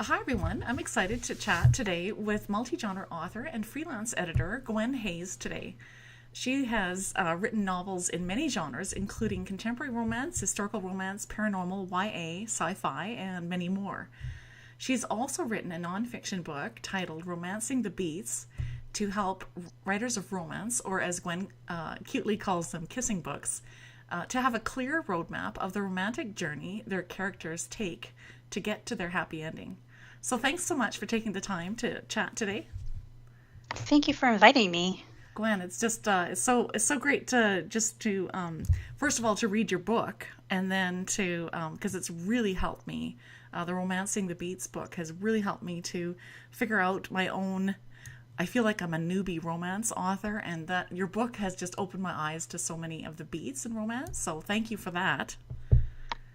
Hi, everyone. I'm excited to chat today with multi-genre author and freelance editor Gwen Hayes today. She has written novels in many genres, including contemporary romance, historical romance, paranormal, YA, sci-fi, and many more. She's also written a nonfiction book titled Romancing the Beats to help writers of romance, or as Gwen cutely calls them, kissing books, to have a clear roadmap of the romantic journey their characters take to get to their happy ending. So thanks so much for taking the time to chat today. Thank you for inviting me. Gwen, it's just it's so great to first of all to read your book, and then to because it's really helped me. The Romancing the Beats book has really helped me to figure out my own. I feel like I'm a newbie romance author, and that your book has just opened my eyes to so many of the beats in romance. So thank you for that.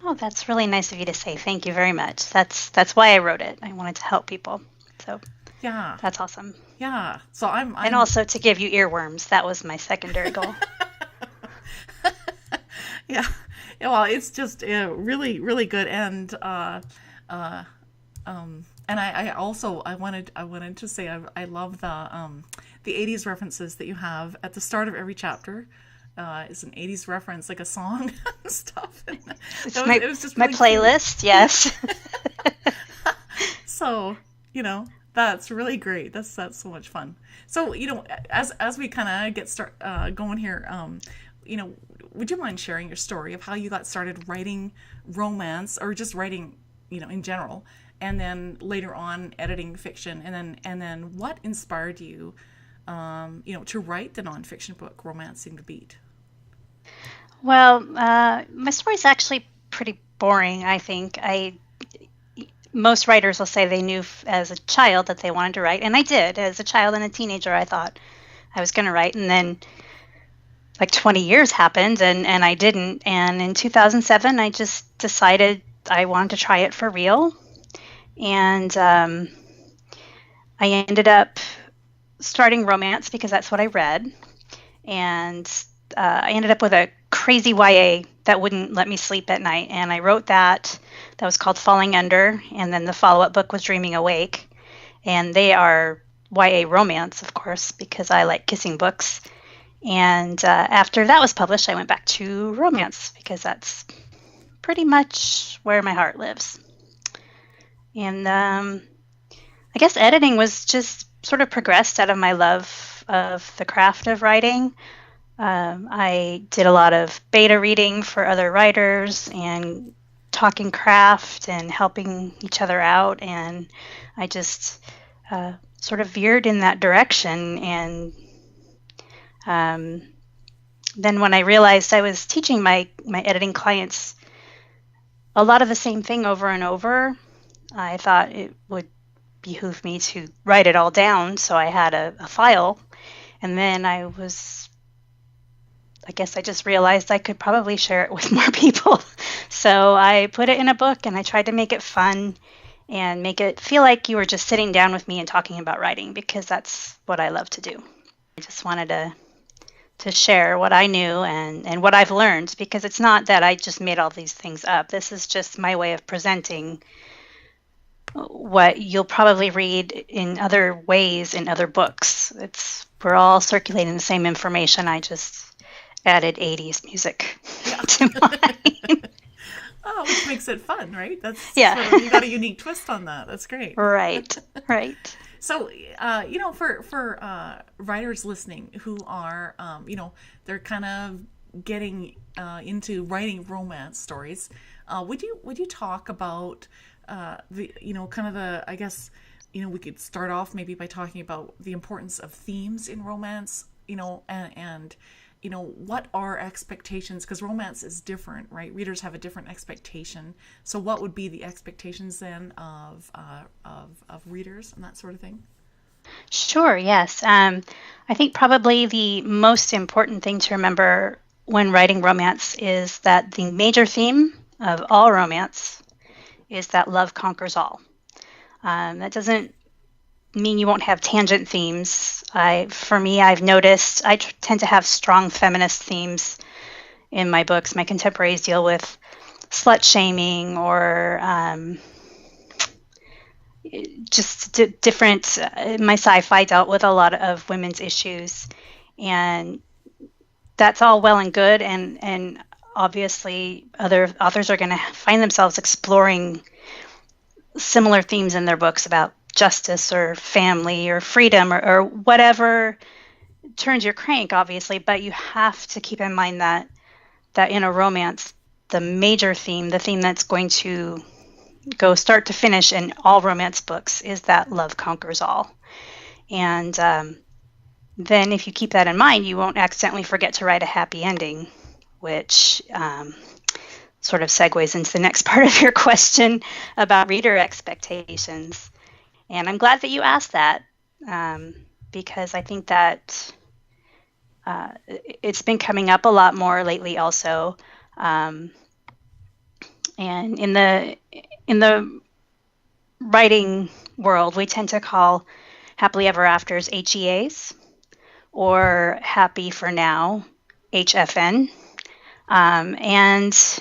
Oh, that's really nice of you to say. Thank you very much. That's why I wrote it. I wanted to help people. So Yeah, that's awesome. yeah. So And also to give you earworms. That was my secondary goal. yeah, yeah. Well, it's just really, really good, uh, and I also I wanted to say I love the '80s references that you have at the start of every chapter. Is an '80s reference, like a song and stuff. And It's my it was just my really cute. playlist, yes. So that's really great. That's so much fun. So as we kind of get start going here, you know, would you mind sharing your story of how you got started writing romance, or just writing, in general, and then later on editing fiction, and then what inspired you, to write the nonfiction book Romancing the Beat? Well, my story's actually pretty boring, I think. Most writers will say they knew as a child that they wanted to write, and I did. As a child and a teenager, I thought I was going to write, and then like 20 years happened, and I didn't. And in 2007, I just decided I wanted to try it for real, and I ended up starting romance because that's what I read, and I ended up with a crazy YA that wouldn't let me sleep at night, and I wrote that. That was called Falling Under, and then the follow-up book was Dreaming Awake, and they are YA romance, of course, because I like kissing books. And after that was published, I went back to romance because that's pretty much where my heart lives. And I guess editing was just sort of progressed out of my love of the craft of writing. I did a lot of beta reading for other writers and talking craft and helping each other out. And I just sort of veered in that direction. And then when I realized I was teaching my editing clients a lot of the same thing over and over, I thought it would behoove me to write it all down. So I had a file. And then I guess I just realized I could probably share it with more people. So I put it in a book, and I tried to make it fun and make it feel like you were just sitting down with me and talking about writing, because that's what I love to do. I just wanted to share what I knew and what I've learned, because it's not that I just made all these things up. This is just my way of presenting what you'll probably read in other ways in other books. We're all circulating the same information. I just added 80s music Yeah. to mine. Oh, which makes it fun, right? That's Yeah. sort of, you got a unique twist on that. That's great. Right. Right. So, for writers listening who are, they're kind of getting into writing romance stories, would you talk about kind of I guess, we could start off maybe by talking about the importance of themes in romance, and what are expectations? Because romance is different, right? Readers have a different expectation. So what would be the expectations then of readers and that sort of thing? Sure. Yes. I think probably the most important thing to remember when writing romance is that the major theme of all romance is that love conquers all. That doesn't mean you won't have tangent themes. For me, I've noticed I tend to have strong feminist themes in my books. My contemporaries deal with slut shaming or just different. My sci-fi dealt with a lot of women's issues, and that's all well and good. And obviously, other authors are going to find themselves exploring similar themes in their books about justice or family or freedom or whatever turns your crank, obviously. But you have to keep in mind that in a romance, the major theme, the theme that's going to go start to finish in all romance books, is that love conquers all. And then if you keep that in mind, you won't accidentally forget to write a happy ending, which sort of segues into the next part of your question about reader expectations. And I'm glad that you asked that, because I think that it's been coming up a lot more lately also. And in the writing world, we tend to call happily ever afters HEAs, or happy for now, HFN. And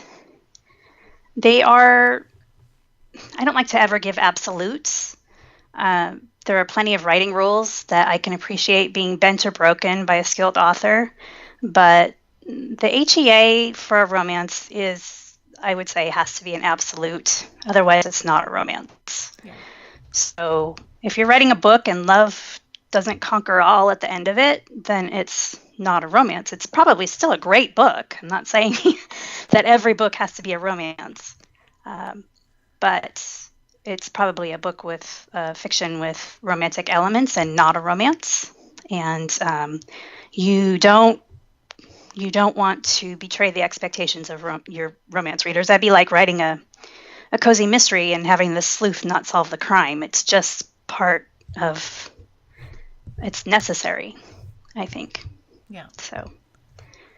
they are, I don't like to ever give absolutes. There are plenty of writing rules that I can appreciate being bent or broken by a skilled author, but the HEA for a romance is, I would say, has to be an absolute. Otherwise, it's not a romance. Yeah. So if you're writing a book and love doesn't conquer all at the end of it, then it's not a romance. It's probably still a great book. I'm not saying that every book has to be a romance, but it's probably a book with fiction with romantic elements and not a romance. And you don't want to betray the expectations of your romance readers. That'd be like writing a cozy mystery and having the sleuth not solve the crime. It's just part of, it's necessary, I think. Yeah. So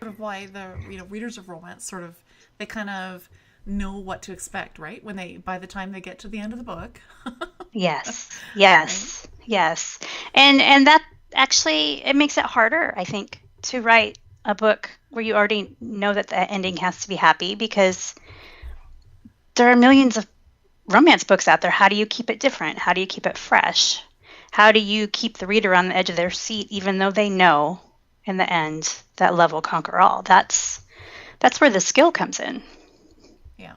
sort of why the readers of romance sort of, they kind of know what to expect, right? When by the time they get to the end of the book. Yes. Right? Yes. And that actually, it makes it harder, I think, to write a book where you already know that the ending has to be happy, because there are millions of romance books out there. How do you keep it different? How do you keep it fresh? How do you keep the reader on the edge of their seat, even though they know in the end that love will conquer all? That's where the skill comes in. Yeah.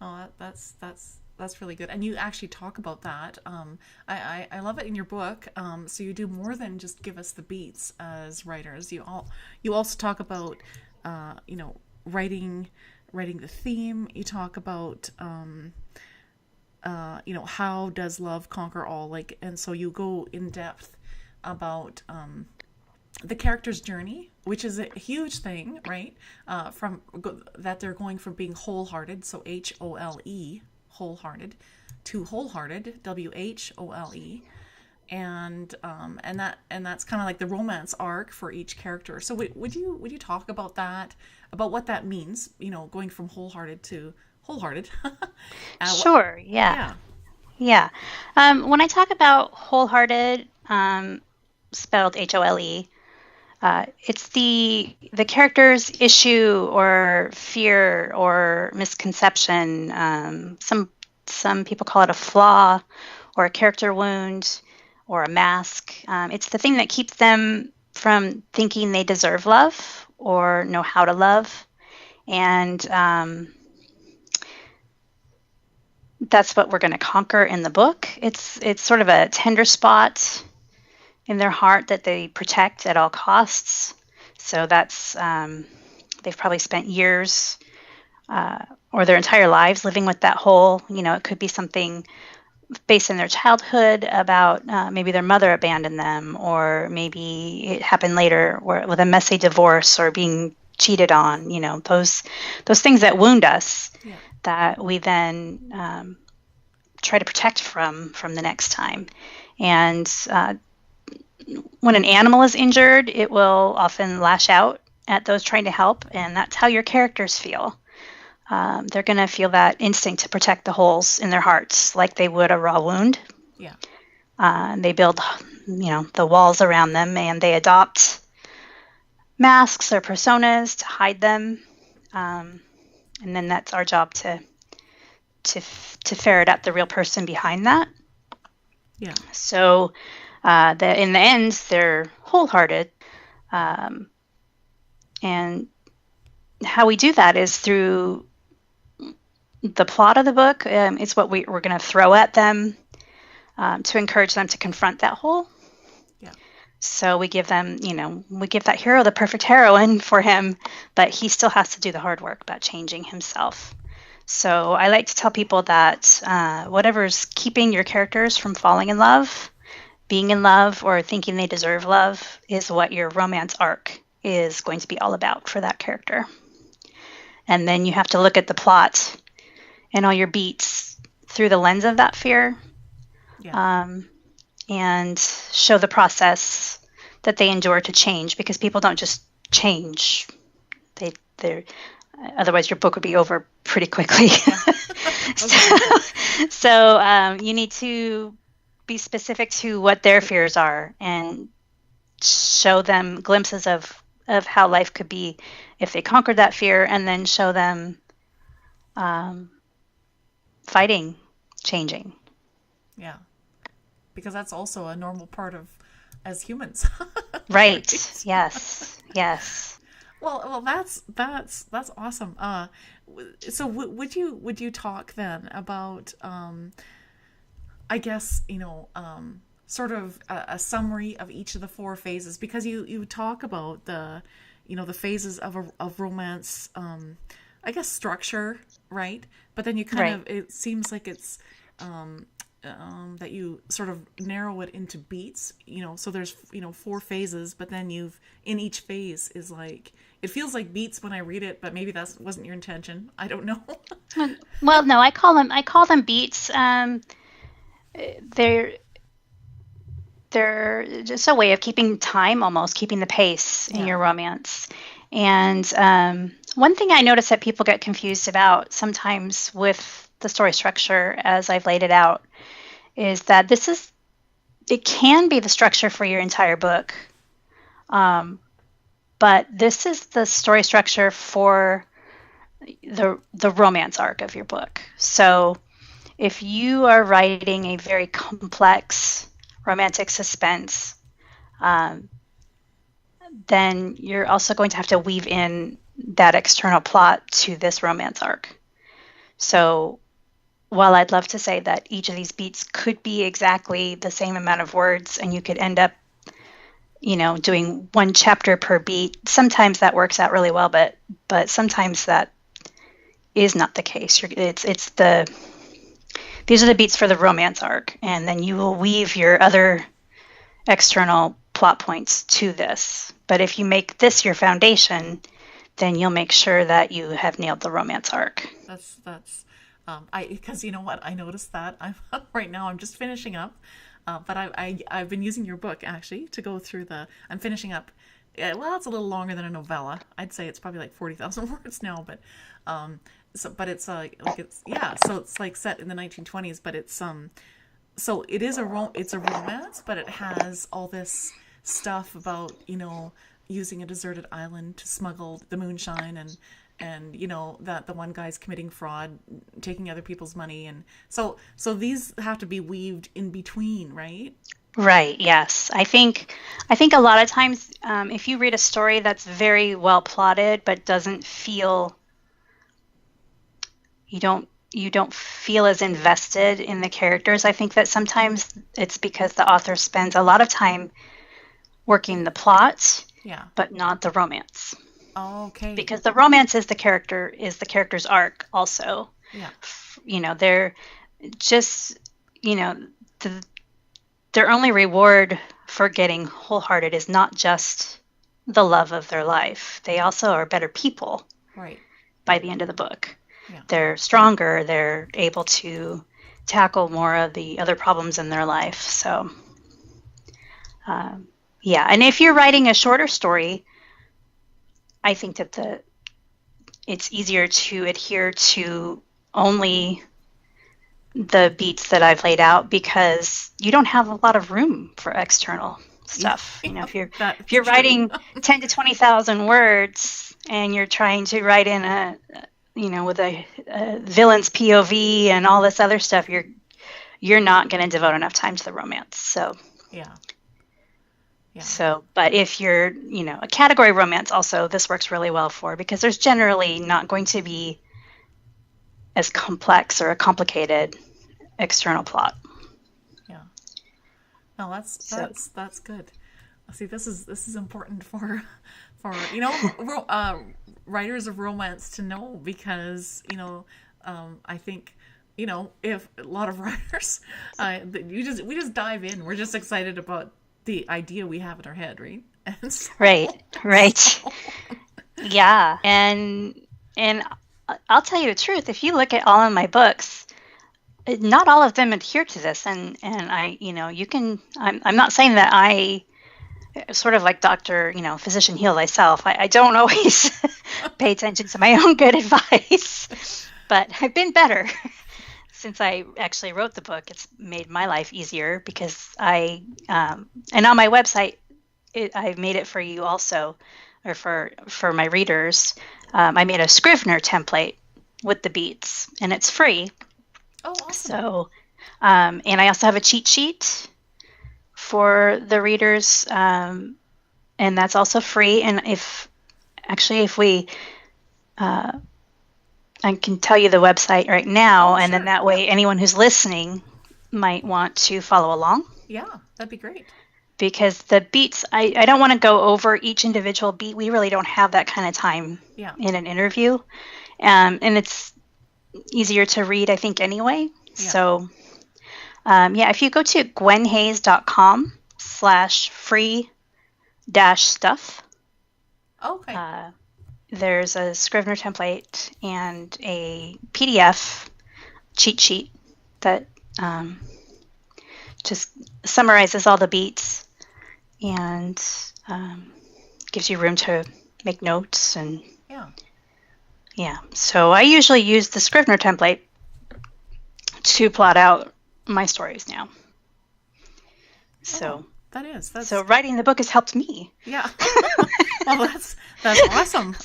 Oh, that's really good. And you actually talk about that. I love it in your book. So you do more than just give us the beats as writers. You also talk about writing the theme. You talk about how does love conquer all, and so you go in depth about the character's journey, which is a huge thing, right? From that they're going from being wholehearted, so HOLE, wholehearted, to wholehearted, WHOLE, and that's kind of like the romance arc for each character. So would you talk about that, about what that means? Going from wholehearted to wholehearted. Sure. Yeah. When I talk about wholehearted, spelled HOLE, it's the character's issue or fear or misconception. Some people call it a flaw or a character wound or a mask. It's the thing that keeps them from thinking they deserve love or know how to love. And that's what we're going to conquer in the book. It's sort of a tender spot in their heart that they protect at all costs. So that's they've probably spent years or their entire lives living with that hole. It could be something based in their childhood about maybe their mother abandoned them, or maybe it happened later with a messy divorce or being cheated on. Those things that wound us. Yeah. That we then try to protect from the next time. And when an animal is injured, it will often lash out at those trying to help, and that's how your characters feel. They're going to feel that instinct to protect the holes in their hearts like they would a raw wound. Yeah. They build, the walls around them, and they adopt masks or personas to hide them. And then that's our job to to ferret out the real person behind that. Yeah. So in the end, they're wholehearted. And how we do that is through the plot of the book. It's what we're going to throw at them to encourage them to confront that hole. Yeah. So we give them, we give that hero the perfect heroine for him, but he still has to do the hard work about changing himself. So I like to tell people that whatever's keeping your characters from falling in love, being in love, or thinking they deserve love is what your romance arc is going to be all about for that character. And then you have to look at the plot and all your beats through the lens of that fear, and show the process that they endure to change, because people don't just change. They're otherwise your book would be over pretty quickly. So you need to be specific to what their fears are and show them glimpses of how life could be if they conquered that fear, and then show them fighting, changing. Yeah. Because that's also a normal part of as humans. Right. Yes. Well, that's awesome. So would you talk then about, I guess, sort of a summary of each of the 4 phases, because you talk about the phases of romance, I guess structure, right? But then you kind of, it seems like it's, that you sort of narrow it into beats, so there's 4 phases, but then in each phase is like, it feels like beats when I read it, but maybe that wasn't your intention. I don't know. Well, no, I call them beats. They're just a way of keeping time, almost keeping the pace in your romance. And one thing I notice that people get confused about sometimes with the story structure as I've laid it out is that it can be the structure for your entire book. But this is the story structure for the romance arc of your book. So if you are writing a very complex romantic suspense, then you're also going to have to weave in that external plot to this romance arc. So while I'd love to say that each of these beats could be exactly the same amount of words and you could end up doing 1 chapter per beat, sometimes that works out really well, but sometimes that is not the case. These are the beats for the romance arc, and then you will weave your other external plot points to this. But if you make this your foundation, then you'll make sure that you have nailed the romance arc. That's because you know what, I noticed that right now I'm just finishing up. But I've been using your book actually to go through I'm finishing up. Well, it's a little longer than a novella. I'd say it's probably like 40,000 words now, but but it's so it's like set in the 1920s, but it's so it is it's a romance, but it has all this stuff about using a deserted island to smuggle the moonshine, and that the one guy's committing fraud, taking other people's money, and so these have to be weaved in between, right? Right. Yes. I think a lot of times, if you read a story that's very well plotted but doesn't feel, you don't feel as invested in the characters, I think that sometimes it's because the author spends a lot of time working the plot, but not the romance. Okay. Because the romance is the character's arc also. Yeah. They're just, their only reward for getting wholehearted is not just the love of their life. They also are better people. Right. By the end of the book. Yeah. They're stronger. They're able to tackle more of the other problems in their life. So, And if you're writing a shorter story, I think that it's easier to adhere to only the beats that I've laid out, because you don't have a lot of room for external stuff. If you're writing 10 to 20,000 words and you're trying to write in with a villain's POV and all this other stuff, you're not going to devote enough time to the romance. So Yeah. Yeah. So, but if you're, a category romance also, this works really well for, because there's generally not going to be as complex or a complicated external plot. Yeah. No, that's good. See, this is important for writers of romance to know, because I think if a lot of writers we just dive in, we're just excited about the idea we have in our head, right? And so, right. So. Yeah, and I'll tell you the truth. If you look at all of my books, not all of them adhere to this, and I, you can. I'm not saying that I sort of like Dr. Physician heal thyself. I don't always pay attention to my own good advice, but I've been better. Since I actually wrote the book, it's made my life easier, because and on my website, I've made it for you also, or for my readers. I made a Scrivener template with the beats, and it's free. Oh, awesome. So, and I also have a cheat sheet for the readers, and that's also free. And if we I can tell you the website right now, and then that way anyone who's listening might want to follow along. Yeah, that'd be great. Because the beats, I don't want to go over each individual beat. We really don't have that kind of time in an interview. And it's easier to read, I think, anyway. Yeah. So, if you go to gwenhayes.com/free-stuff. Okay. There's a Scrivener template and a PDF cheat sheet that just summarizes all the beats and gives you room to make notes. And so I usually use the Scrivener template to plot out my stories now. So that's so writing the book has helped me. Yeah. Well, that's awesome.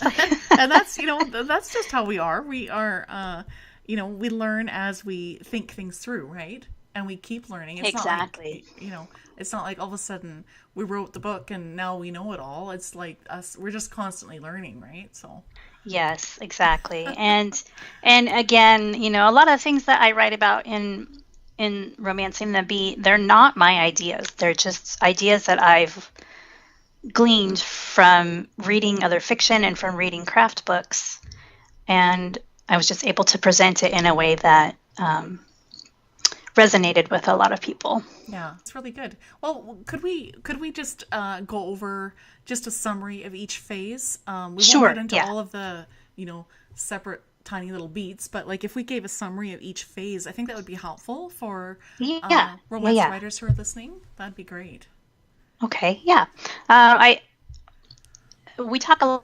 And that's that's just how we are. We are we learn as we think things through, right? And we keep learning. It's exactly. Not like, it's not like all of a sudden we wrote the book and now we know it all. It's like we're just constantly learning, right? So yes, exactly. and again, a lot of things that I write about in Romancing the Beat, they're not my ideas. They're just ideas that I've gleaned from reading other fiction and from reading craft books, and I was just able to present it in a way that resonated with a lot of people. Yeah, it's really good. Well, could we just go over just a summary of each phase? We won't get into all of the separate tiny little beats, but like if we gave a summary of each phase, I think that would be helpful for romance writers who are listening. That'd be great. Okay, yeah. We talk a lot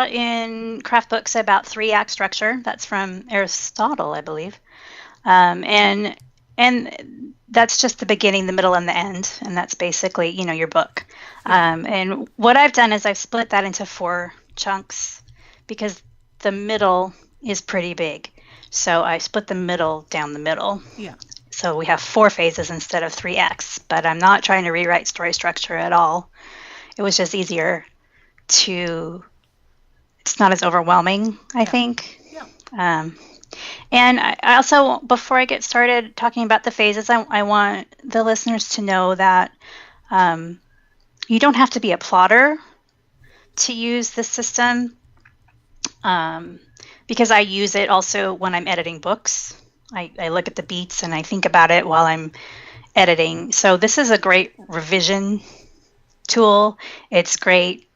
in craft books about 3-act structure. That's from Aristotle, I believe. And that's just the beginning, the middle, and the end. And that's basically, your book. And what I've done is I've split that into 4 chunks, because the middle is pretty big. So I split the middle down the middle. Yeah. So we have 4 phases instead of 3 acts, but I'm not trying to rewrite story structure at all. It was just easier it's not as overwhelming, I think. Yeah. And I also, before I get started talking about the phases, I want the listeners to know that you don't have to be a plotter to use this system, because I use it also when I'm editing books. I look at the beats and I think about it while I'm editing. So this is a great revision tool. It's great.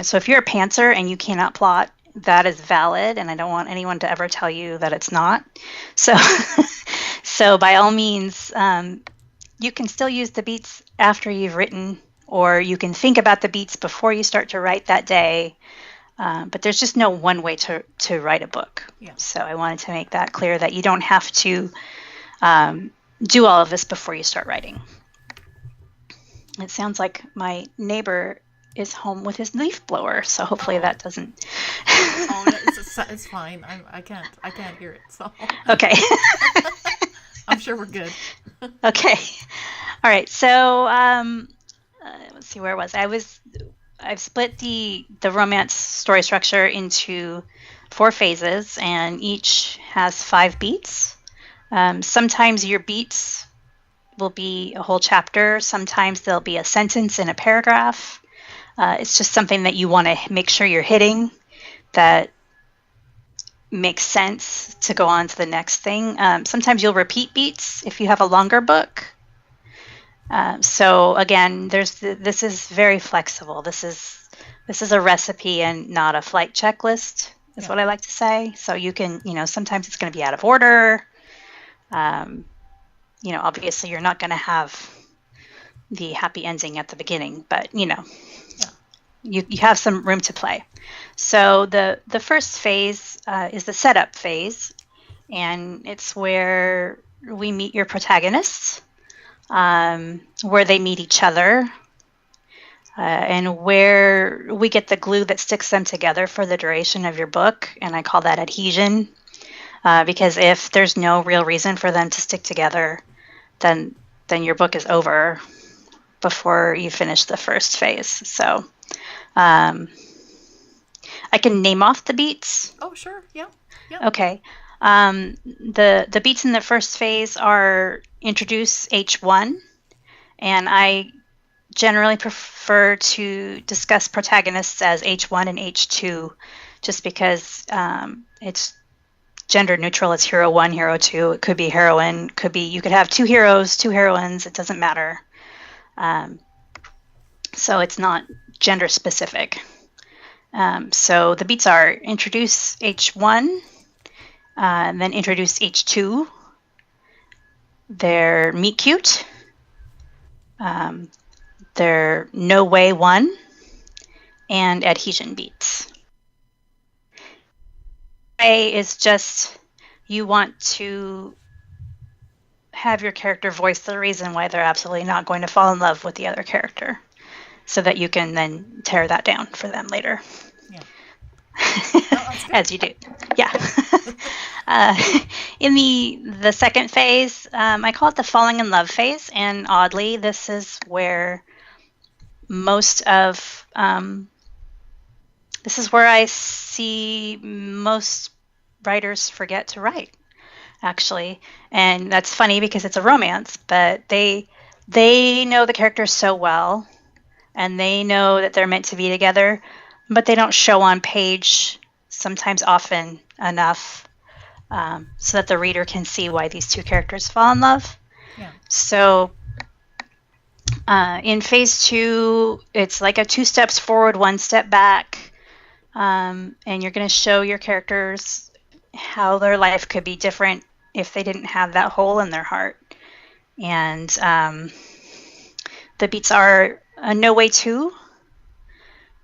So if you're a pantser and you cannot plot, that is valid, and I don't want anyone to ever tell you that it's not. So, so by all means, you can still use the beats after you've written, or you can think about the beats before you start to write that day. But there's just no one way to write a book. Yeah. So I wanted to make that clear, that you don't have to do all of this before you start writing. It sounds like my neighbor is home with his leaf blower, so hopefully that doesn't. Oh, it's fine. I can't hear it. So Okay. I'm sure we're good. Okay. All right. So let's see, where was I? I've split the romance story structure into 4 phases, and each has 5 beats. Sometimes your beats will be a whole chapter. Sometimes there'll be a sentence in a paragraph. It's just something that you want to make sure you're hitting that makes sense to go on to the next thing. Sometimes you'll repeat beats if you have a longer book. So again, this is very flexible. This is a recipe and not a flight checklist, is what I like to say. So you can, sometimes it's going to be out of order. Obviously you're not going to have the happy ending at the beginning, but you have some room to play. So the first phase is the setup phase, and it's where we meet your protagonists, where they meet each other, and where we get the glue that sticks them together for the duration of your book, and I call that adhesion, because if there's no real reason for them to stick together, then your book is over before you finish the first phase. So I can name off the beats. Oh, sure. Yeah. Okay. The beats in the first phase are introduce H1, and I generally prefer to discuss protagonists as H1 and H2, just because it's gender neutral. It's hero 1, hero 2. It could be heroine. You could have 2 heroes, 2 heroines. It doesn't matter. So it's not gender specific. So the beats are introduce H1, and then introduce H2. They're meet cute. They're no way 1, and adhesion beats. A is just you want to have your character voice the reason why they're absolutely not going to fall in love with the other character, so that you can then tear that down for them later. Yeah. As you do. Yeah. In the second phase, I call it the falling in love phase, and oddly, this is where this is where I see most writers forget to write, actually. And that's funny because it's a romance, but they know the characters so well, and they know that they're meant to be together, but they don't show on page sometimes often enough so that the reader can see why these 2 characters fall in love. Yeah. So in phase 2, it's like a 2 steps forward, 1 step back, and you're going to show your characters how their life could be different if they didn't have that hole in their heart. And the beats are a no way 2,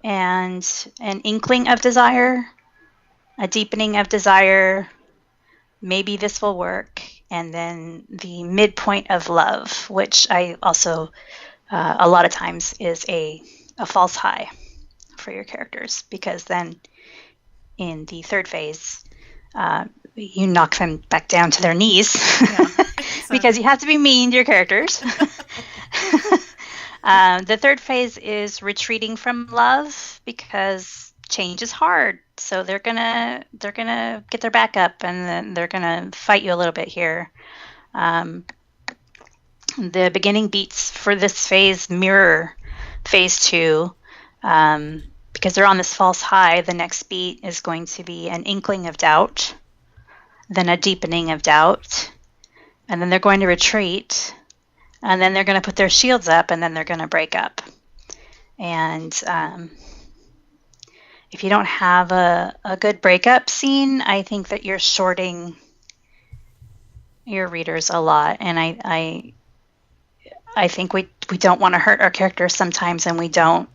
and an inkling of desire, a deepening of desire, maybe this will work, and then the midpoint of love, which I also a lot of times is a false high for your characters, because then in the third phase you knock them back down to their knees. Yeah, because you have to be mean to your characters. The third phase is retreating from love, because change is hard. So they're gonna get their back up, and then they're gonna fight you a little bit here. The beginning beats for this phase mirror phase 2, because they're on this false high. The next beat is going to be an inkling of doubt, then a deepening of doubt, and then they're going to retreat, and then they're going to put their shields up, and then they're going to break up. And if you don't have a good breakup scene, I think that you're shorting your readers a lot. And I think we don't want to hurt our characters sometimes, and we don't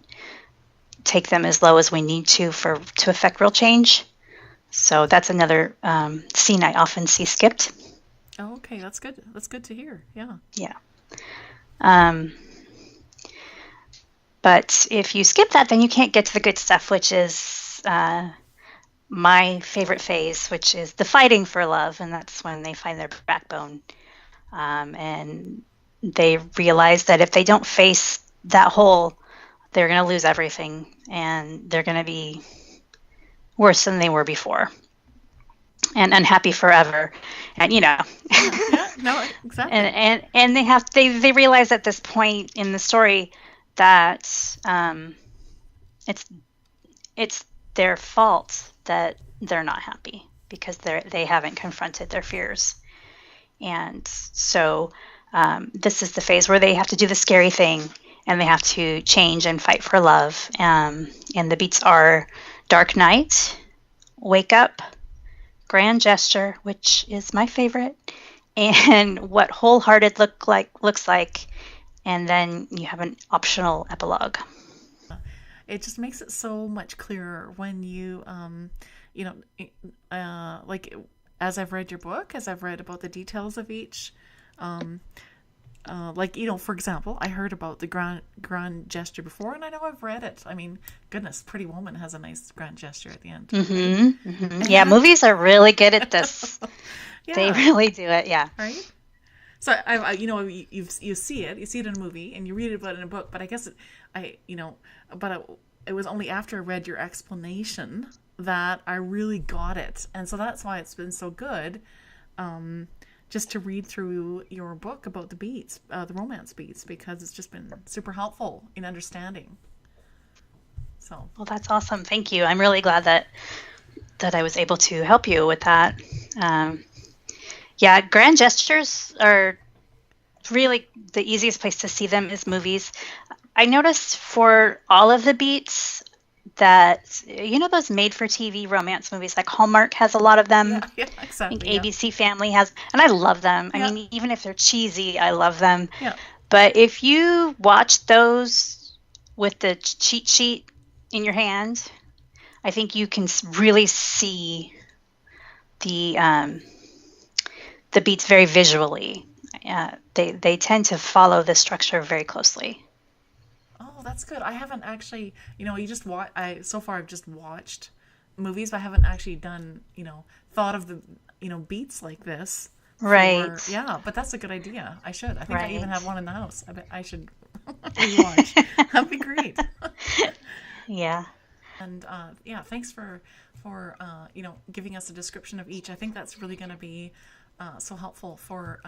take them as low as we need to affect real change. So that's another scene I often see skipped. Oh, okay, that's good. That's good to hear. Yeah. Yeah. But if you skip that, then you can't get to the good stuff, which is my favorite phase, which is the fighting for love, and that's when they find their backbone, and they realize that if they don't face that hole, they're going to lose everything, and they're going to be worse than they were before, and unhappy forever, and Yeah, no, exactly. and they realize at this point in the story that it's their fault that they're not happy because they haven't confronted their fears. And so this is the phase where they have to do the scary thing, and they have to change and fight for love. And the beats are Dark Night, Wake Up, Grand Gesture, which is my favorite, and What Wholehearted looks like, and then you have an optional epilogue. It just makes it so much clearer when you, like as I've read your book, as I've read about the details of each, for example, I heard about the grand gesture before, and I know I've read it. I mean, goodness, Pretty Woman has a nice grand gesture at the end. Mm-hmm, mm-hmm. Yeah, movies are really good at this. Yeah. They really do it. Yeah. Right. So you see it in a movie, and you read about it in a book. But I guess it was only after I read your explanation that I really got it, and so that's why it's been so good. Just to read through your book about the beats, the romance beats, because it's just been super helpful in understanding. So, well, that's awesome. Thank you. I'm really glad that I was able to help you with that. Yeah, grand gestures are really the easiest place to see them is movies. I noticed for all of the beats that, those made-for-TV romance movies, like Hallmark has a lot of them. Yeah, exactly. I think ABC Family has, and I love them. Yeah. I mean, even if they're cheesy, I love them. Yeah. But if you watch those with the cheat sheet in your hand, I think you can really see the beats very visually. They tend to follow the structure very closely. Oh, that's good. I haven't actually, so far I've just watched movies, but I haven't actually done, thought of the, beats like this. Right. Yeah, but that's a good idea. I should. I think Right. I even have one in the house. I bet I should rewatch. That'd be great. Yeah. And thanks for giving us a description of each. I think that's really going to be so helpful for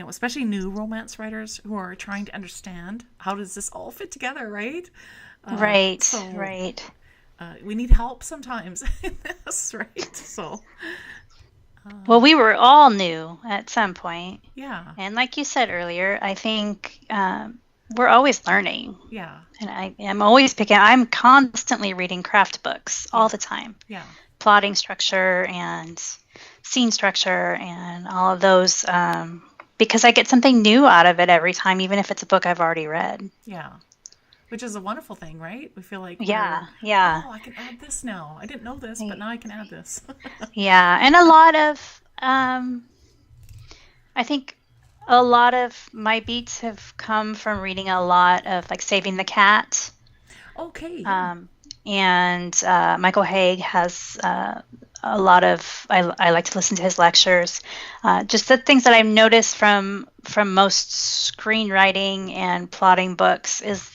especially new romance writers who are trying to understand how does this all fit together, right? Right. We need help sometimes in this, right? So. Well, we were all new at some point. Yeah. And like you said earlier, I think we're always learning. Yeah. And I'm constantly reading craft books all the time. Yeah. Plotting structure and scene structure and all of those, because I get something new out of it every time, even if it's a book I've already read. Yeah. Which is a wonderful thing, right? We feel like, yeah. Oh, I can add this now. I didn't know this, but now I can add this. Yeah. And a lot of, I think a lot of my beats have come from reading a lot of like Saving the Cat. Okay. And Michael Haig has a lot of, I like to listen to his lectures. Just the things that I've noticed from most screenwriting and plotting books is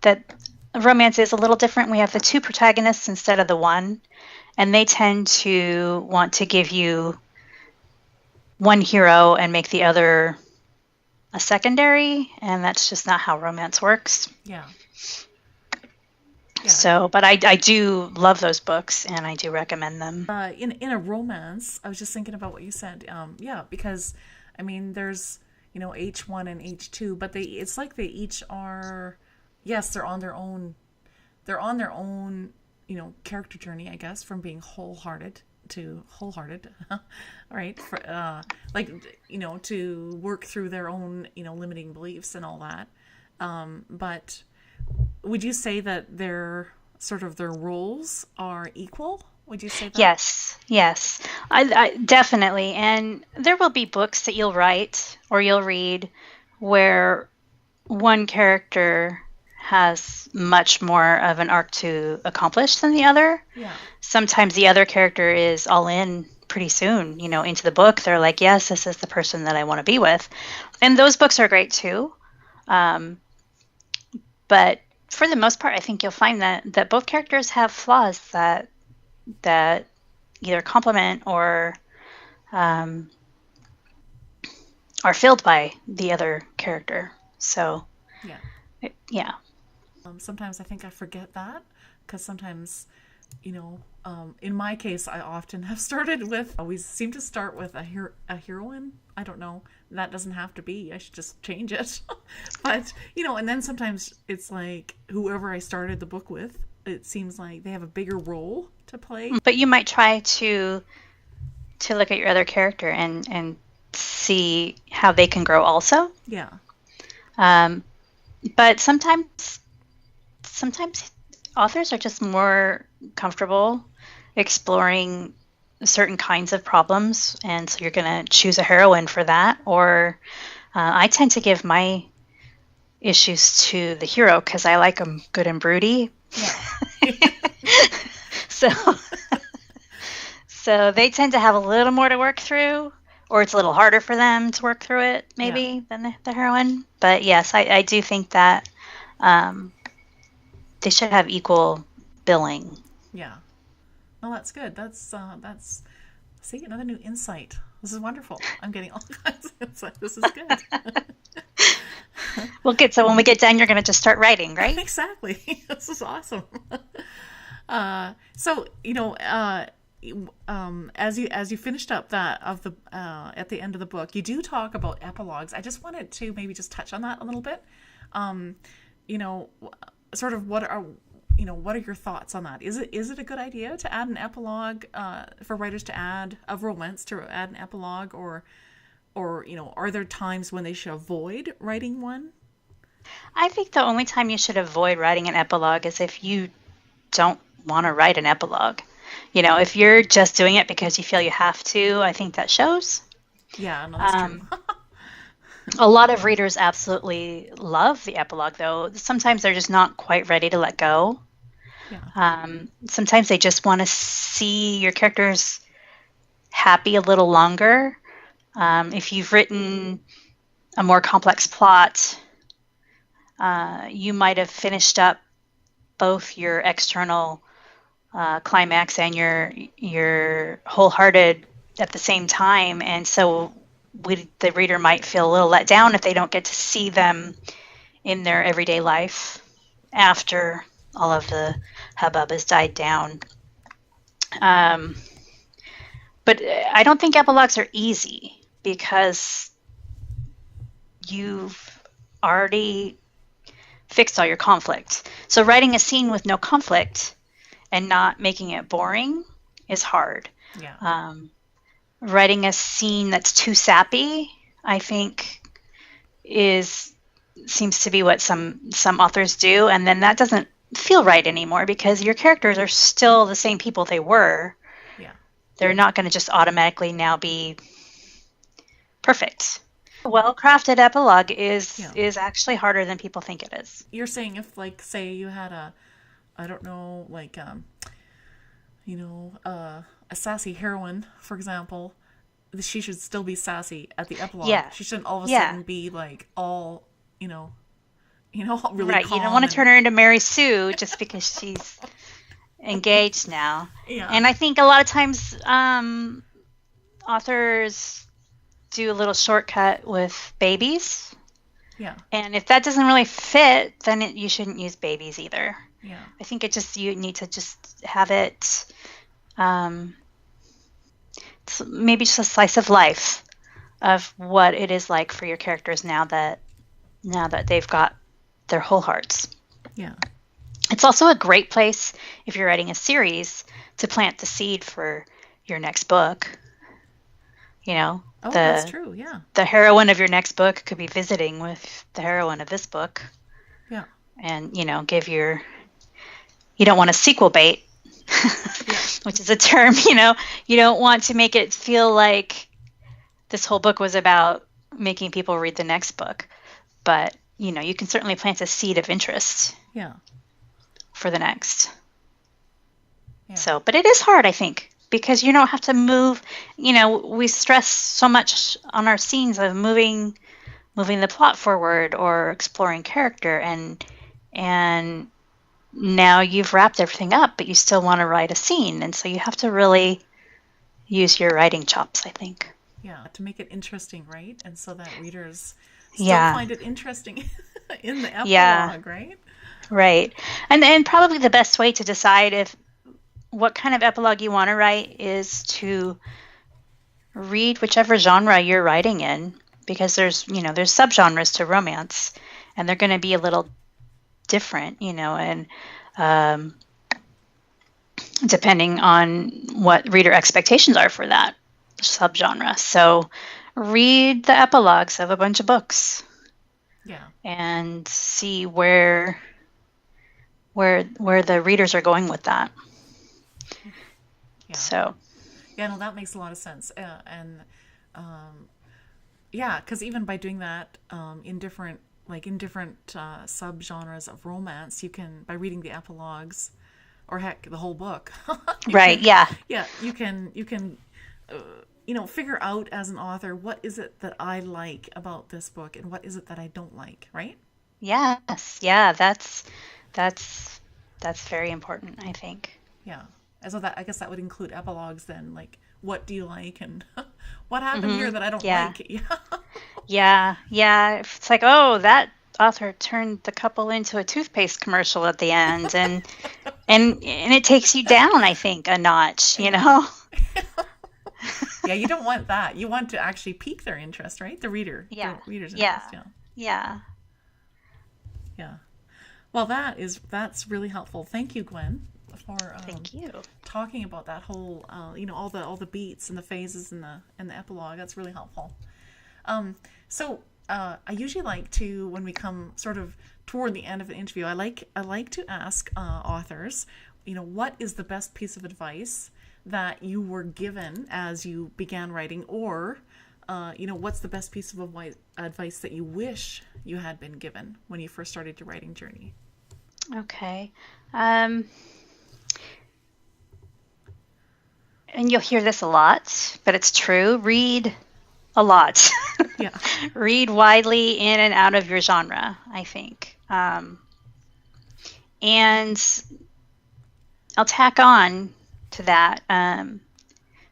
that romance is a little different. We have the two protagonists instead of the one, and they tend to want to give you one hero and make the other a secondary, and that's just not how romance works. Yeah. So, but I do love those books, and I do recommend them. In a romance, I was just thinking about what you said. Because I mean, there's H1 and H2, but it's like they each are. Yes, they're on their own. They're on their own, character journey, I guess, from being wholehearted to wholehearted, right? To work through their own, limiting beliefs and all that. But would you say that their roles are equal? Would you say that? Yes, I definitely. And there will be books that you'll write or you'll read where one character has much more of an arc to accomplish than the other. Yeah. Sometimes the other character is all in pretty soon, into the book. They're like, yes, this is the person that I want to be with. And those books are great too. But for the most part, I think you'll find that both characters have flaws that either complement or are filled by the other character. So, yeah. Sometimes I think I forget that, because sometimes, in my case, I often have started with, always seem to start with a heroine. I don't know. That doesn't have to be. I should just change it. But, and then sometimes it's like whoever I started the book with, it seems like they have a bigger role to play. But you might try to look at your other character and see how they can grow also. Yeah. But sometimes authors are just more comfortable exploring certain kinds of problems, and so you're going to choose a heroine for that. Or I tend to give my issues to the hero because I like them good and broody. Yeah. So they tend to have a little more to work through, or it's a little harder for them to work through it maybe than the heroine. But yes, I do think that they should have equal billing. Yeah. Well, that's good. That's see, another new insight. This is wonderful. I'm getting all kinds of insight. This is good. Well, good. So when we get done, you're going to just start writing, right? Exactly. This is awesome. So, as you finished up that at the end of the book, you do talk about epilogues. I just wanted to maybe just touch on that a little bit. Sort of what are your thoughts on that? Is it a good idea to add an epilogue, for writers to add of romance, to add an epilogue, or are there times when they should avoid writing one? I think the only time you should avoid writing an epilogue is if you don't want to write an epilogue. If you're just doing it because you feel you have to, I think that shows. Yeah, no, that's true. A lot of readers absolutely love the epilogue, though. Sometimes they're just not quite ready to let go. Yeah. Sometimes they just want to see your characters happy a little longer. If you've written a more complex plot, you might have finished up both your external climax and your wholehearted at the same time, and so the reader might feel a little let down if they don't get to see them in their everyday life after all of the hubbub has died down. But I don't think epilogues are easy because you've already fixed all your conflict. So writing a scene with no conflict and not making it boring is hard. Yeah. Writing a scene that's too sappy, I think, seems to be what some authors do, and then that doesn't feel right anymore because your characters are still the same people they were. Yeah. They're not going to just automatically now be perfect. A well-crafted epilogue is actually harder than people think it is. You're saying if, like, say you had a sassy heroine, for example, she should still be sassy at the epilogue. Yeah. She shouldn't all of a sudden be like all, really right. calm. You don't want to turn her into Mary Sue just because she's engaged now. Yeah. And I think a lot of times authors do a little shortcut with babies. Yeah. And if that doesn't really fit, then you shouldn't use babies either. Yeah. I think you need to just have it maybe just a slice of life of what it is like for your characters now that they've got their whole hearts. Yeah. It's also a great place if you're writing a series to plant the seed for your next book. That's true. Yeah. The heroine of your next book could be visiting with the heroine of this book. Yeah. And, you don't want a sequel bait, which is a term, you don't want to make it feel like this whole book was about making people read the next book. But you can certainly plant a seed of interest Yeah. for the next. Yeah. So, but it is hard, I think, because you don't have to move. We stress so much on our scenes of moving the plot forward or exploring character, and now you've wrapped everything up, but you still want to write a scene, and so you have to really use your writing chops, I think. Yeah, to make it interesting, right? And so that readers still Yeah. find it interesting in the Yeah. epilogue, right? Right. And probably the best way to decide what kind of epilogue you want to write is to read whichever genre you're writing in, because there's subgenres to romance, and they're going to be a little different, and depending on what reader expectations are for that subgenre. So read the epilogues of a bunch of books. Yeah. And see where the readers are going with that. Yeah. So. Yeah, no, that makes a lot of sense. Yeah, because even by doing that in different subgenres of romance, you can, by reading the epilogues, or heck, the whole book. Right. Yeah. Yeah, you can figure out as an author, what is it that I like about this book and what is it that I don't like, right? Yes. Yeah. That's very important, I think. Yeah. And so I guess that would include epilogues then, like, what do you like and what happened here that I don't like? Yeah. Yeah. It's like, oh, that author turned the couple into a toothpaste commercial at the end, and it takes you down, I think, a notch, Yeah, you don't want that. You want to actually pique their interest, right? The reader's interest. Yeah. Well, that's really helpful. Thank you, Gwen, for Thank you. talking about that whole all the beats and the phases and the epilogue. That's really helpful. So I usually like to, when we come sort of toward the end of an interview, I like to ask authors, what is the best piece of advice that you were given as you began writing, or what's the best piece of advice that you wish you had been given when you first started your writing journey? Okay. And you'll hear this a lot, but it's true. Read a lot. Yeah. Read widely in and out of your genre, I think. And I'll tack on to that.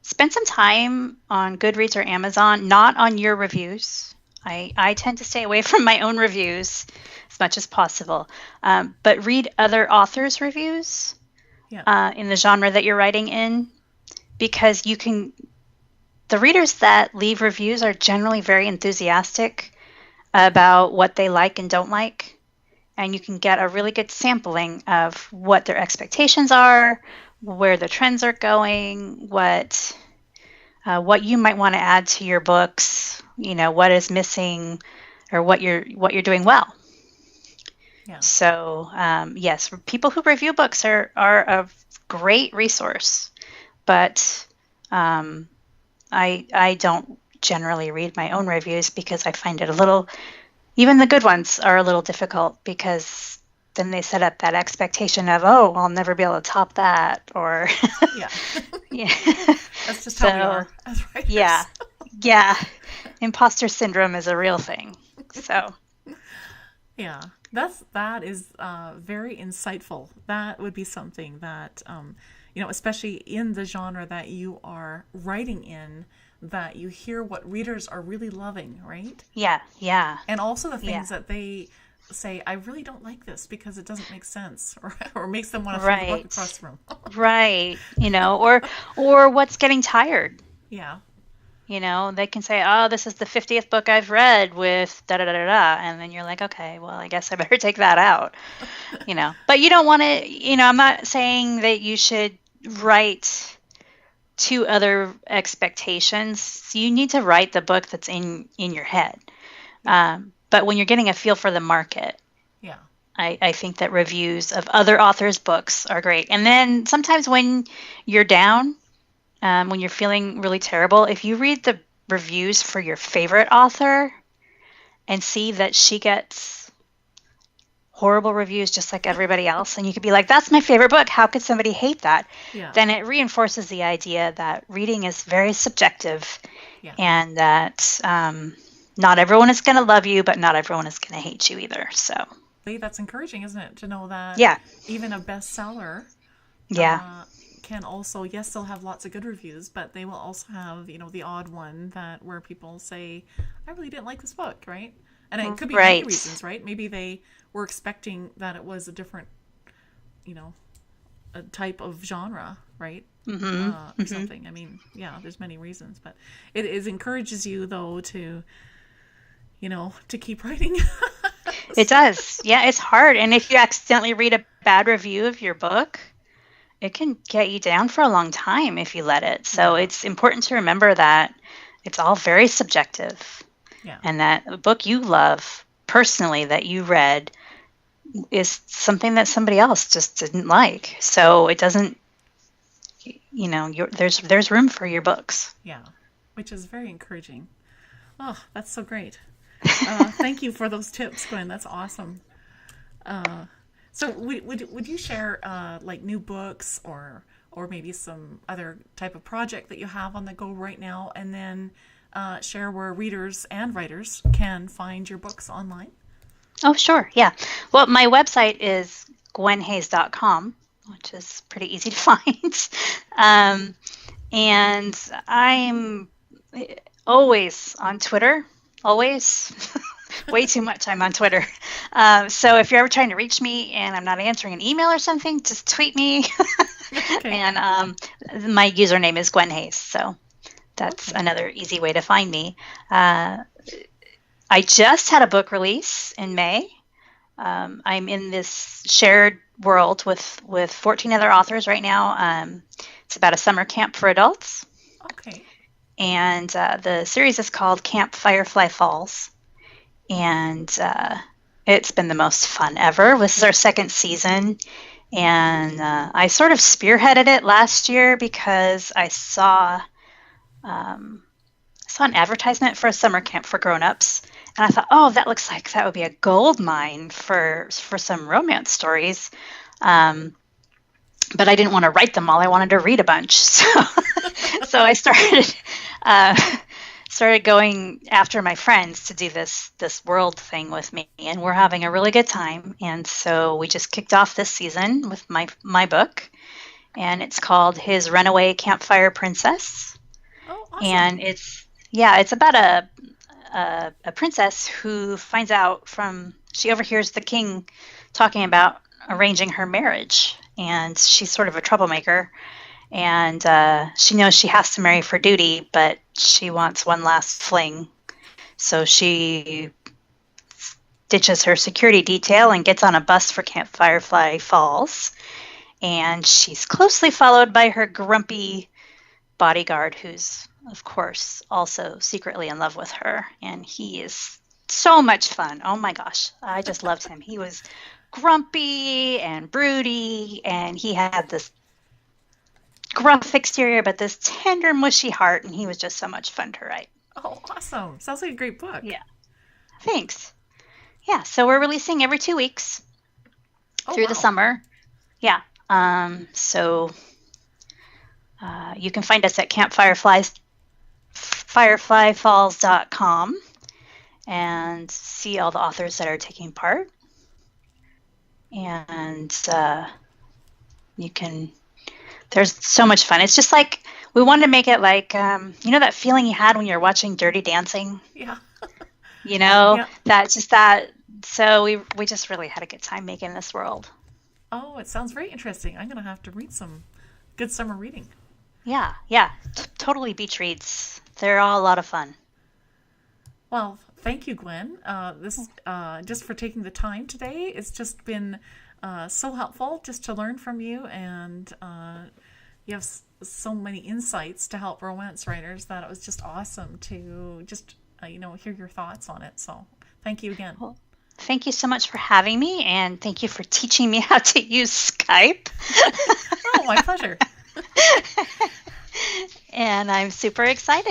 Spend some time on Goodreads or Amazon, not on your reviews. I tend to stay away from my own reviews as much as possible. But read other authors' reviews in the genre that you're writing in, because the readers that leave reviews are generally very enthusiastic about what they like and don't like. And you can get a really good sampling of what their expectations are, where the trends are going, what you might want to add to your books, what is missing, or what you're doing well. Yeah. So yes, people who review books are a great resource, but I don't generally read my own reviews because I find it even the good ones are a little difficult, because then they set up that expectation of, oh, I'll never be able to top that, or Yeah. yeah. That's just how we are as writers. Yeah. Imposter syndrome is a real thing. So yeah, that is very insightful. That would be something that especially in the genre that you are writing in, that you hear what readers are really loving, right? Yeah. And also the things that they say, I really don't like this because it doesn't make sense, or makes them want to throw the book across the room. Right. Or what's getting tired. Yeah. They can say, oh, this is the 50th book I've read with da-da-da-da-da. And then you're like, okay, well, I guess I better take that out. But you don't want to, I'm not saying that you should write to other expectations. You need to write the book that's in your head. But when you're getting a feel for the market, I think that reviews of other authors' books are great. And then sometimes when you're down, when you're feeling really terrible, if you read the reviews for your favorite author and see that she gets horrible reviews just like everybody else, and you could be like, that's my favorite book. How could somebody hate that? Yeah. Then it reinforces the idea that reading is very subjective, Yeah. and that not everyone is going to love you, but not everyone is going to hate you either. So That's encouraging, isn't it? To know that yeah, even a bestseller yeah, can also, yes, they'll have lots of good reviews, but they will also have, the odd one that where people say, I really didn't like this book, right? And it could be many right. reasons, right? Maybe they were expecting that it was a different, a type of genre, right? Or something. I mean, yeah, there's many reasons, but it encourages you though to, to keep writing. It does. Yeah, it's hard. And if you accidentally read a bad review of your book, it can get you down for a long time if you let it. So it's important to remember that it's all very subjective. Yeah. And that a book you love personally that you read is something that somebody else just didn't like. So it doesn't, there's room for your books. Yeah, which is very encouraging. Oh, that's so great. Thank you for those tips, Gwen. That's awesome. So would you share like new books or maybe some other type of project that you have on the go right now, and then share where readers and writers can find your books online? Oh, sure. Yeah. Well, my website is gwenhayes.com, which is pretty easy to find. And I'm always on Twitter. Always. Way too much I'm on Twitter. So if you're ever trying to reach me and I'm not answering an email or something, just tweet me. Okay. And my username is Gwen Hayes. So that's another easy way to find me. I just had a book release in May. I'm in this shared world with 14 other authors right now. It's about a summer camp for adults. Okay. And the series is called Camp Firefly Falls. And it's been the most fun ever. This is our second season. And I sort of spearheaded it last year because I saw an advertisement for a summer camp for grown-ups. And I thought, oh, that looks like that would be a gold mine for some romance stories. But I didn't want to write them all. I wanted to read a bunch. So I started going after my friends to do this world thing with me, and we're having a really good time. And so we just kicked off this season with my book, and it's called His Runaway Campfire Princess. Oh, awesome. And it's about a princess who finds out she overhears the king talking about arranging her marriage, and she's sort of a troublemaker. And she knows she has to marry for duty, but she wants one last fling. So she ditches her security detail and gets on a bus for Camp Firefly Falls. And she's closely followed by her grumpy bodyguard, who's, of course, also secretly in love with her. And he is so much fun. Oh my gosh, I just loved him. He was grumpy and broody, and he had this gruff exterior, but this tender, mushy heart, and he was just so much fun to write. Oh, awesome. Sounds like a great book. Yeah. Thanks. Yeah, so we're releasing every 2 weeks through the summer. Yeah. So you can find us at fireflyfalls.com and see all the authors that are taking part. And there's so much fun. It's just like, we wanted to make it like, that feeling you had when you're watching Dirty Dancing? Yeah. Yeah. that. So we just really had a good time making this world. Oh, it sounds very interesting. I'm going to have to read some good summer reading. Yeah. Totally beach reads. They're all a lot of fun. Well, thank you, Gwen. Just for taking the time today. It's just been so helpful just to learn from you, and you have so many insights to help romance writers that it was just awesome to just hear your thoughts on it. So thank you again. Well, thank you so much for having me, and thank you for teaching me how to use Skype. Oh, my pleasure. And I'm super excited.